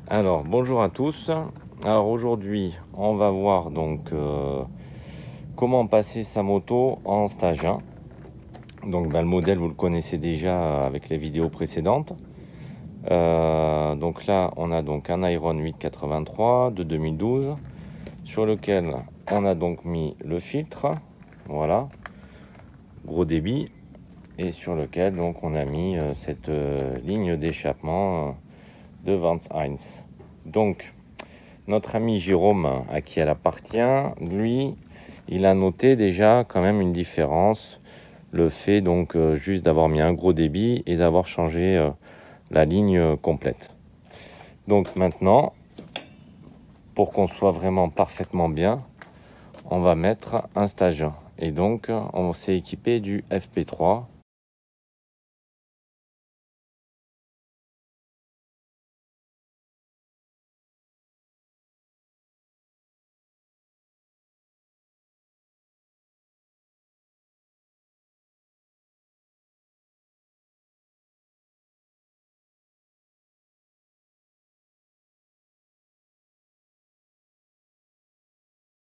Alors, bonjour à tous. Alors aujourd'hui, on va voir donc comment passer sa moto en stage 1. Donc le modèle, vous le connaissez déjà avec les vidéos précédentes. Donc là, on a donc un Iron 883 de 2012 sur lequel on a donc mis le filtre, voilà, gros débit, et sur lequel donc on a mis cette ligne d'échappement de Vans Hines. Donc notre ami Jérôme, à qui elle appartient, lui, il a noté déjà quand même une différence. Le fait donc juste d'avoir mis un gros débit et d'avoir changé la ligne complète. Donc maintenant, pour qu'on soit vraiment parfaitement bien, on va mettre un stage 1. Et donc, on s'est équipé du FP3.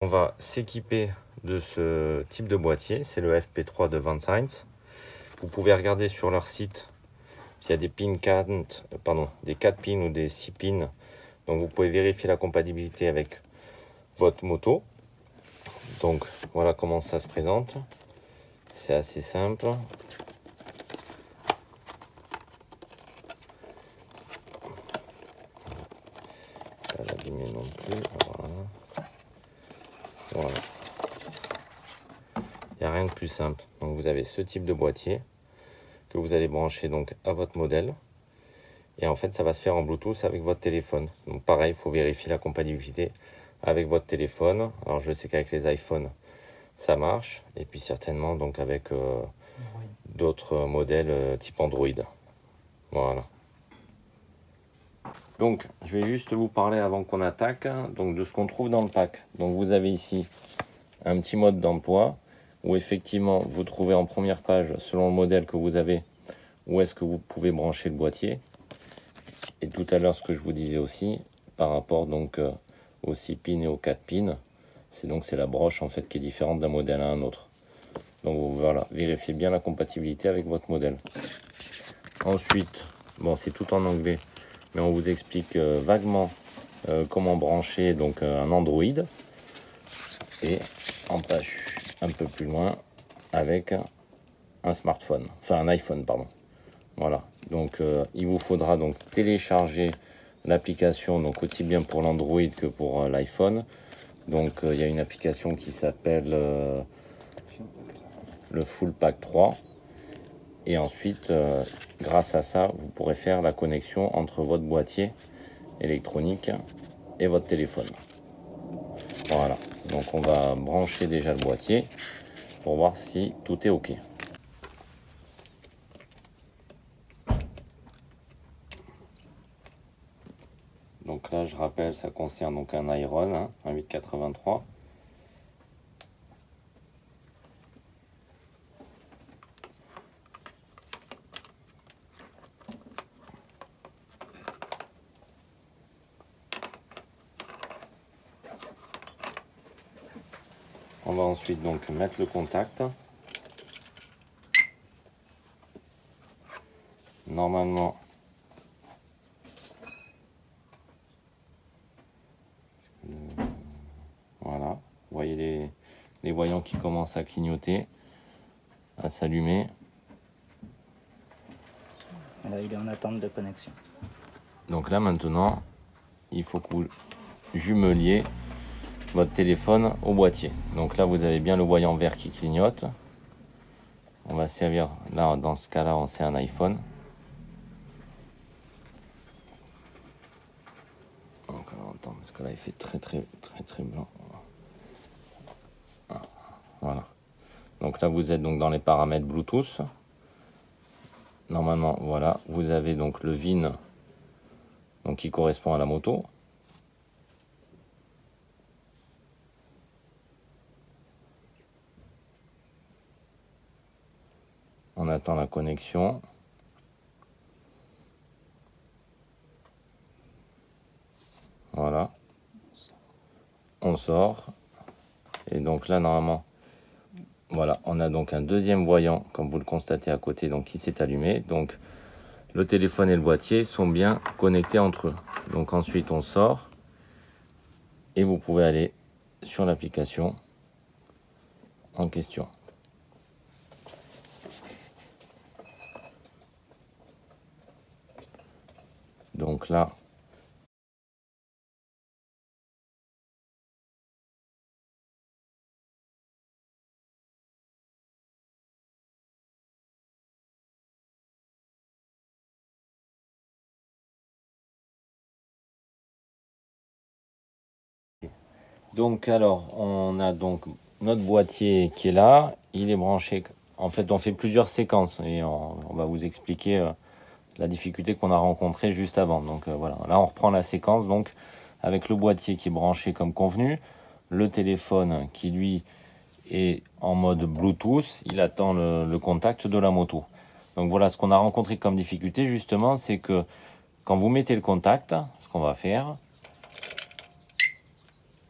On va s'équiper de ce type de boîtier, c'est le FP3 de Vans Hines. Vous pouvez regarder sur leur site s'il y a des pins 4, des 4 pins ou des 6 pins. Donc vous pouvez vérifier la compatibilité avec votre moto. Donc voilà comment ça se présente. C'est assez simple. Pas l'abîmer non plus. Voilà. Il n'y a rien de plus simple. Donc vous avez ce type de boîtier que vous allez brancher donc à votre modèle. Et en fait, ça va se faire en Bluetooth avec votre téléphone. Donc pareil, il faut vérifier la compatibilité avec votre téléphone. Alors je sais qu'avec les iPhones, ça marche. Et puis certainement donc avec d'autres modèles type Android. Voilà. Donc je vais juste vous parler avant qu'on attaque donc de ce qu'on trouve dans le pack. Donc vous avez ici un petit mode d'emploi où effectivement vous trouvez en première page, selon le modèle que vous avez, où est-ce que vous pouvez brancher le boîtier. Et tout à l'heure, ce que je vous disais aussi, par rapport donc aux 6 pins et aux 4 pins, c'est la broche en fait qui est différente d'un modèle à un autre. Donc voilà, vérifiez bien la compatibilité avec votre modèle. Ensuite, bon, c'est tout en anglais, mais on vous explique vaguement comment brancher donc un Android. Et en page un peu plus loin avec un smartphone, enfin un iPhone, pardon. Voilà, donc il vous faudra donc télécharger l'application, donc aussi bien pour l'Android que pour l'iPhone. Donc il y a une application qui s'appelle le Full Pack 3. Et ensuite, grâce à ça, vous pourrez faire la connexion entre votre boîtier électronique et votre téléphone. Voilà, donc on va brancher déjà le boîtier pour voir si tout est OK. Donc là, je rappelle, ça concerne donc un Iron, hein, un 883. On va ensuite donc mettre le contact. Normalement, voilà. Vous voyez les voyants qui commencent à clignoter, à s'allumer. Là, il est en attente de connexion. Donc là maintenant, il faut que vous jumeliez votre téléphone au boîtier. Donc là, vous avez bien le voyant vert qui clignote. On va servir, là, dans ce cas-là, c'est un iPhone. Donc alors, attends, parce que là, il fait très blanc. Voilà. Donc là, vous êtes donc dans les paramètres Bluetooth. Normalement, voilà, vous avez donc le VIN donc qui correspond à la moto. On attend la connexion. Voilà. On sort. Et donc là, normalement, voilà, on a donc un deuxième voyant, comme vous le constatez à côté, donc qui s'est allumé. Donc le téléphone et le boîtier sont bien connectés entre eux. Donc ensuite, on sort. Et vous pouvez aller sur l'application en question. Donc là, donc alors on a donc notre boîtier qui est là, il est branché. En fait, on fait plusieurs séquences et on va vous expliquer la difficulté qu'on a rencontrée juste avant. Donc voilà, là on reprend la séquence donc avec le boîtier qui est branché comme convenu, le téléphone qui lui est en mode Bluetooth, il attend le contact de la moto. Donc voilà, ce qu'on a rencontré comme difficulté justement, c'est que quand vous mettez le contact, ce qu'on va faire,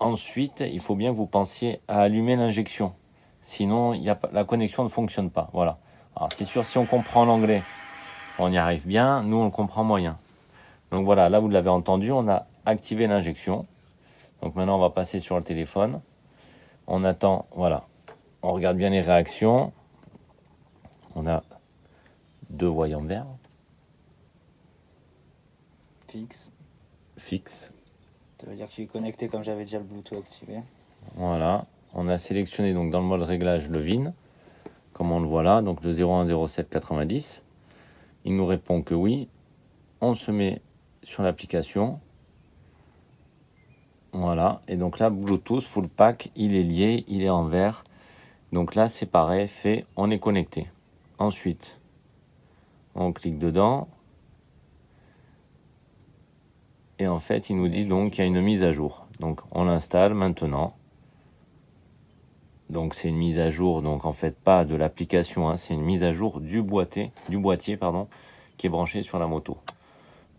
ensuite il faut bien que vous pensiez à allumer l'injection. Sinon, la connexion ne fonctionne pas. Voilà. Alors c'est sûr, si on comprend l'anglais, on y arrive bien. Nous, on le comprend moyen. Donc voilà, là vous l'avez entendu, on a activé l'injection. Donc maintenant, on va passer sur le téléphone. On attend, voilà. On regarde bien les réactions. On a 2 voyants verts. Fixe. Ça veut dire que je suis connecté comme j'avais déjà le Bluetooth activé. Voilà. On a sélectionné donc dans le mode réglage le VIN, comme on le voit là, donc le 010790. Il nous répond que oui. On se met sur l'application. Voilà. Et donc là, Bluetooth full pack, il est lié, il est en vert. Donc là, c'est pareil, fait, on est connecté. Ensuite, on clique dedans. Et en fait, il nous dit donc qu'il y a une mise à jour. Donc on l'installe maintenant. Donc c'est une mise à jour, donc en fait pas de l'application, hein, c'est une mise à jour du boîtier pardon, qui est branché sur la moto.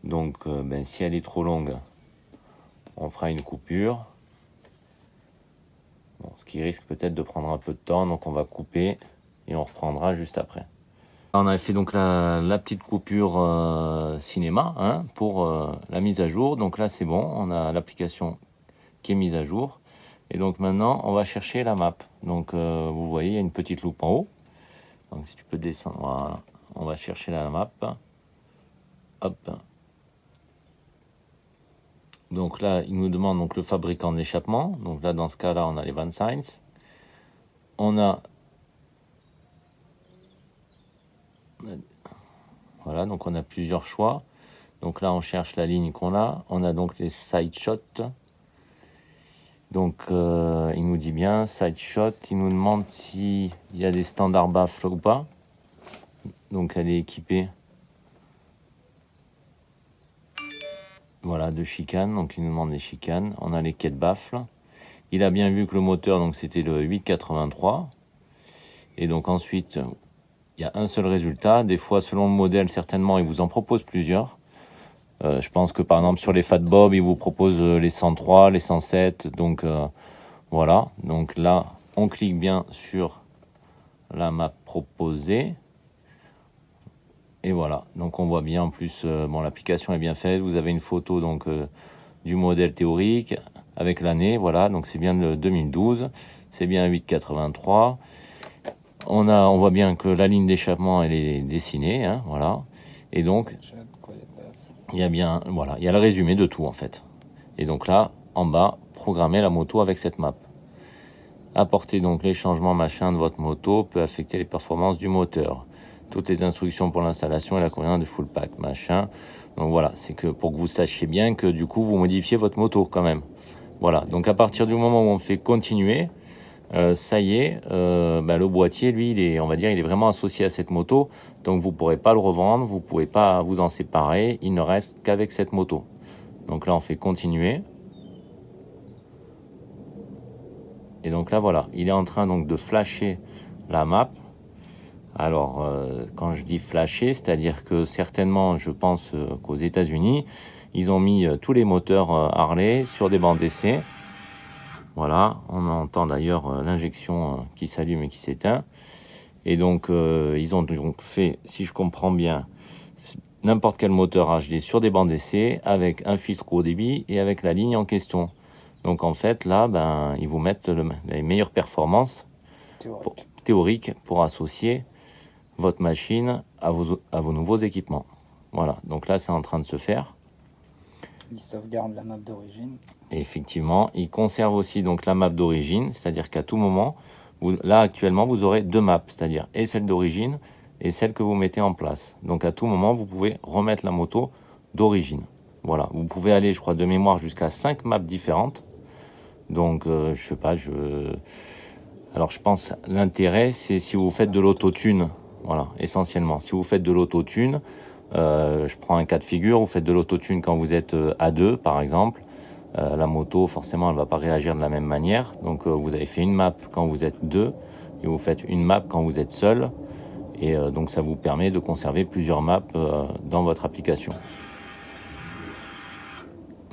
Donc si elle est trop longue, on fera une coupure. Bon, ce qui risque peut-être de prendre un peu de temps, donc on va couper et on reprendra juste après. On a fait donc la petite coupure cinéma hein, pour la mise à jour. Donc là c'est bon, on a l'application qui est mise à jour. Et donc maintenant, on va chercher la map. Donc vous voyez, il y a une petite loupe en haut. Donc si tu peux descendre, voilà. On va chercher la map. Hop. Donc là, il nous demande donc le fabricant d'échappement. Donc là, dans ce cas-là, on a les Van Science. On a... Voilà, donc on a plusieurs choix. Donc là, on cherche la ligne qu'on a. On a donc les side shots. Donc, il nous dit bien, side shot, il nous demande s'il y a des standards baffles ou pas. Donc, elle est équipée, voilà, de chicanes. Donc, il nous demande les chicanes. On a les quais de baffles. Il a bien vu que le moteur, donc c'était le 883. Et donc, ensuite, il y a un seul résultat. Des fois, selon le modèle, certainement, il vous en propose plusieurs. Je pense que, par exemple, sur les Fat Bob, il vous propose les 103, les 107. Donc, voilà, donc là, on clique bien sur la map proposée. Et voilà, donc on voit bien en plus, bon, l'application est bien faite. Vous avez une photo donc du modèle théorique avec l'année, voilà, donc c'est bien le 2012. C'est bien 883. On voit bien que la ligne d'échappement, elle est dessinée, hein, voilà. Et donc, il y a bien, voilà, il y a le résumé de tout en fait. Et donc là, en bas, programmer la moto avec cette map. Apporter donc les changements machin de votre moto peut affecter les performances du moteur. Toutes les instructions pour l'installation et la convenance de full pack machin. Donc voilà, c'est que pour que vous sachiez bien que du coup vous modifiez votre moto quand même. Voilà, donc à partir du moment où on fait continuer, ça y est, le boîtier lui il est, on va dire, il est vraiment associé à cette moto. Donc vous pourrez pas le revendre, vous pouvez pas vous en séparer, il ne reste qu'avec cette moto. Donc là on fait continuer. Et donc là, voilà, il est en train donc de flasher la map. Alors, quand je dis flasher, c'est-à-dire que certainement, je pense qu'aux États-Unis, Ils ont mis tous les moteurs Harley sur des bancs d'essai. Voilà, on entend d'ailleurs l'injection qui s'allume et qui s'éteint. Et donc, ils ont donc fait, si je comprends bien, n'importe quel moteur HD sur des bancs d'essai avec un filtre haut débit et avec la ligne en question. Donc en fait, là, ils vous mettent les meilleures performances théoriques pour associer votre machine à vos nouveaux équipements. Voilà, donc là, c'est en train de se faire. Il sauvegarde la map d'origine. Et effectivement, il conserve aussi donc la map d'origine, c'est-à-dire qu'à tout moment, là actuellement, vous aurez deux maps, c'est-à-dire et celle d'origine et celle que vous mettez en place. Donc à tout moment, vous pouvez remettre la moto d'origine. Voilà, vous pouvez aller, je crois, de mémoire jusqu'à 5 maps différentes. Donc, je sais pas, alors je pense l'intérêt, c'est si vous faites de l'autotune, voilà, essentiellement. Si vous faites de l'autotune, je prends un cas de figure, vous faites de l'autotune quand vous êtes à deux, par exemple. La moto, forcément, elle ne va pas réagir de la même manière. Donc, vous avez fait une map quand vous êtes deux et vous faites une map quand vous êtes seul. Et donc, ça vous permet de conserver plusieurs maps dans votre application.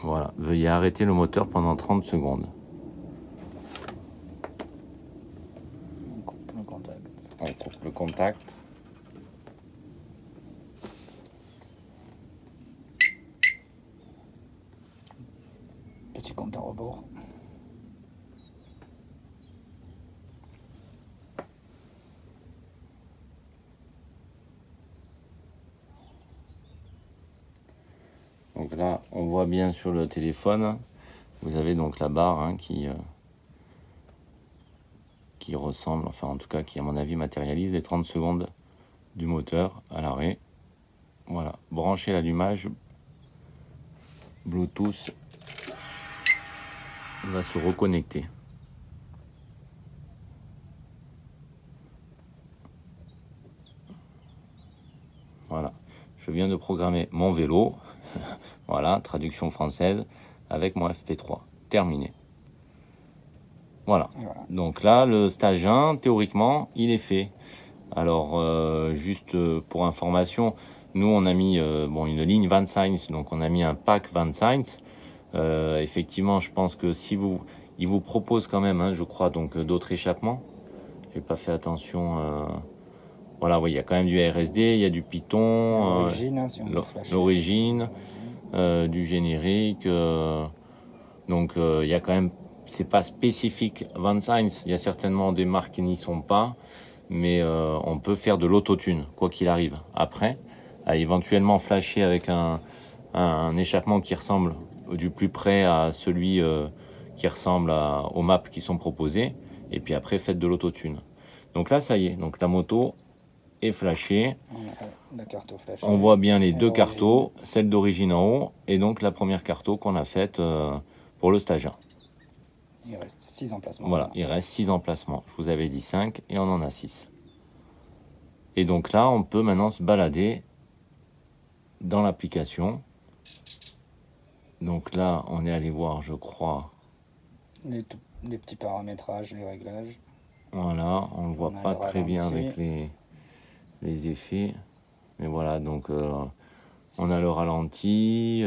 Voilà, veuillez arrêter le moteur pendant 30 secondes. On coupe le contact. On coupe le contact. Petit compte à rebours. Donc là, on voit bien sur le téléphone, vous avez donc la barre qui ressemble, enfin en tout cas qui à mon avis matérialise les 30 secondes du moteur à l'arrêt. Voilà, brancher l'allumage Bluetooth va se reconnecter. Voilà, je viens de programmer mon vélo, voilà, traduction française, avec mon FP3. Terminé. Voilà. Donc là, le stage 1, théoriquement, il est fait. Alors, juste pour information, nous, on a mis une ligne Van Science, donc on a mis un pack Van Science. Effectivement, je pense que il vous propose quand même, je crois, donc d'autres échappements. J'ai pas fait attention. Voilà, oui, il y a quand même du RSD, il y a du Python, l'origine, du générique. Donc, il y a quand même, c'est pas spécifique Van Science. Il y a certainement des marques qui n'y sont pas, mais on peut faire de l'autotune, quoi qu'il arrive. Après, à éventuellement flasher avec un échappement qui ressemble du plus près à celui qui ressemble aux maps qui sont proposées, et puis après faites de l'autotune. Donc là, ça y est, donc la moto est flashée. On voit bien les deux cartos, celle d'origine en haut, et donc la première carto qu'on a faite pour le stage 1. Il reste 6 emplacements. Voilà, il reste 6 emplacements. Je vous avais dit 5 et on en a 6. Et donc là, on peut maintenant se balader dans l'application. Donc là, on est allé voir, je crois, les petits paramétrages, les réglages. Voilà, on ne voit pas très bien avec les effets. Mais voilà, donc on a le ralenti,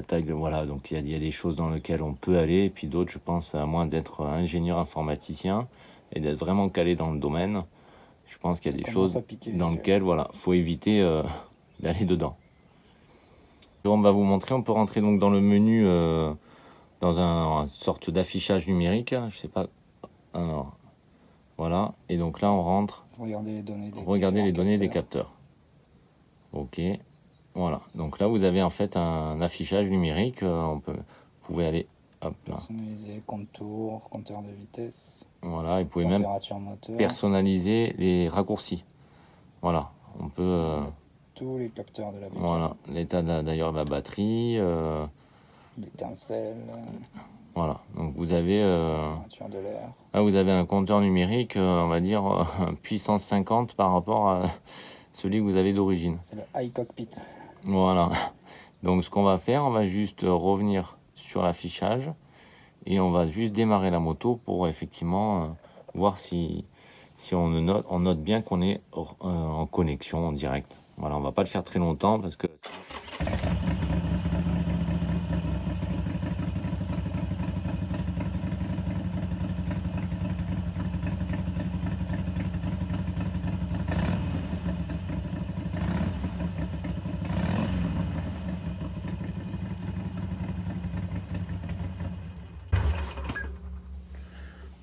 taille de, voilà, donc il y a des choses dans lesquelles on peut aller, et puis d'autres, je pense, à moins d'être ingénieur informaticien et d'être vraiment calé dans le domaine, je pense qu'il y a des choses dans lesquelles, voilà, faut éviter d'aller dedans. On va vous montrer, on peut rentrer donc dans le menu, dans une sorte d'affichage numérique, je sais pas, alors, voilà, et donc là on rentre, regardez les données des capteurs. Ok. Voilà, donc là vous avez en fait un affichage numérique, vous pouvez aller, hop là. Personnaliser contour, compteur de vitesse. Voilà, et vous pouvez même personnaliser les raccourcis. Voilà, on peut... tous les capteurs de la bécane. Voilà, l'état d'ailleurs de la batterie. L'étincelle. Voilà, donc vous avez... de l'air. Là vous avez un compteur numérique, on va dire, puissance 50 par rapport à celui que vous avez d'origine. C'est le iCockpit. Voilà, donc ce qu'on va faire, on va juste revenir sur l'affichage et on va juste démarrer la moto pour effectivement voir si si on note bien qu'on est en connexion en direct. Voilà, on va pas le faire très longtemps parce que...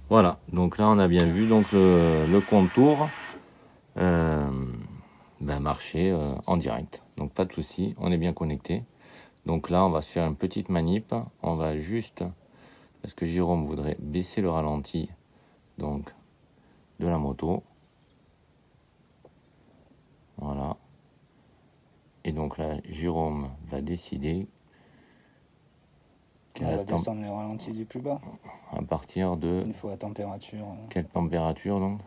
Voilà, donc là on a bien vu donc le contour marcher en direct. Donc pas de souci, on est bien connecté. Donc là on va se faire une petite manip. On va juste, parce que Jérôme voudrait baisser le ralenti donc de la moto. Voilà. Et donc là Jérôme va décider on va descendre le ralenti du plus bas. À partir de... Une fois à température. Quelle température donc?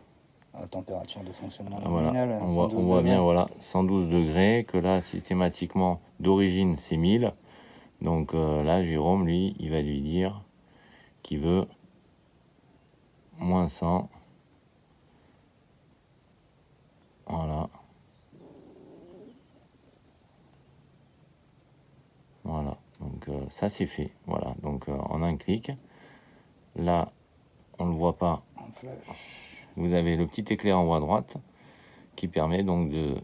À température de fonctionnement voilà. nominal. On voit bien, voilà, 112 degrés, que là, systématiquement, d'origine, c'est 1000. Donc là, Jérôme, lui, il va lui dire qu'il veut moins 100. Voilà. Voilà. Donc ça, c'est fait. Voilà. Donc en un clic. Là, on ne le voit pas. En flash. Vous avez le petit éclair en haut à droite qui permet donc de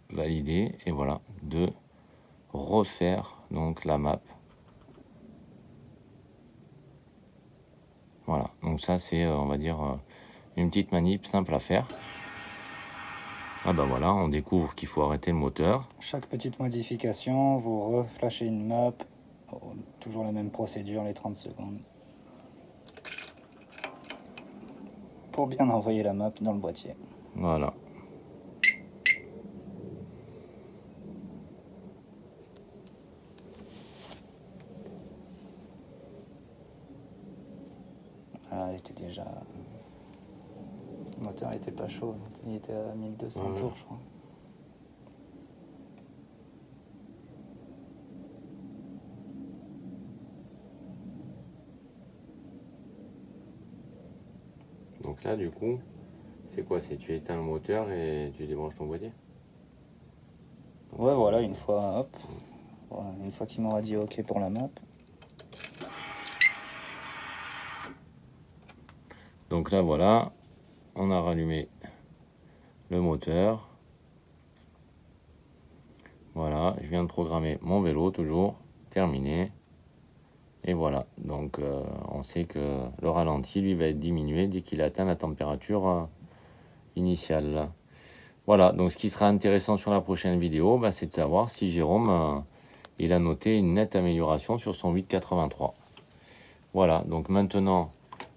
valider et voilà, de refaire donc la map. Voilà, donc ça c'est on va dire une petite manip simple à faire. Ah bah voilà, on découvre qu'il faut arrêter le moteur. Chaque petite modification, vous reflashez une map, toujours la même procédure, les 30 secondes. Pour bien envoyer la map dans le boîtier. Voilà. Ah, il était déjà... Le moteur était pas chaud, donc il était à 1200 tours, je crois. Donc là, du coup, c'est quoi? C'est tu éteins le moteur et tu débranches ton boîtier? Ouais, voilà, une fois, hop. Voilà, une fois qu'il m'aura dit OK pour la map. Donc là, voilà, on a rallumé le moteur. Voilà, je viens de programmer mon vélo, toujours, terminé. Et voilà, donc on sait que le ralenti, lui, va être diminué dès qu'il atteint la température initiale. Voilà, donc ce qui sera intéressant sur la prochaine vidéo, c'est de savoir si Jérôme, il a noté une nette amélioration sur son 883. Voilà, donc maintenant,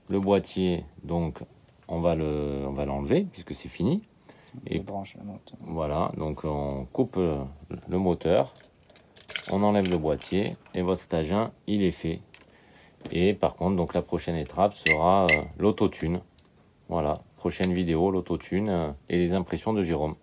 le boîtier, donc on va l'enlever puisque c'est fini. Et branche la moto. Voilà, donc on coupe le moteur, on enlève le boîtier et votre stagin, il est fait. Et par contre, donc la prochaine étape sera l'autotune. Voilà, prochaine vidéo, l'autotune et les impressions de Jérôme.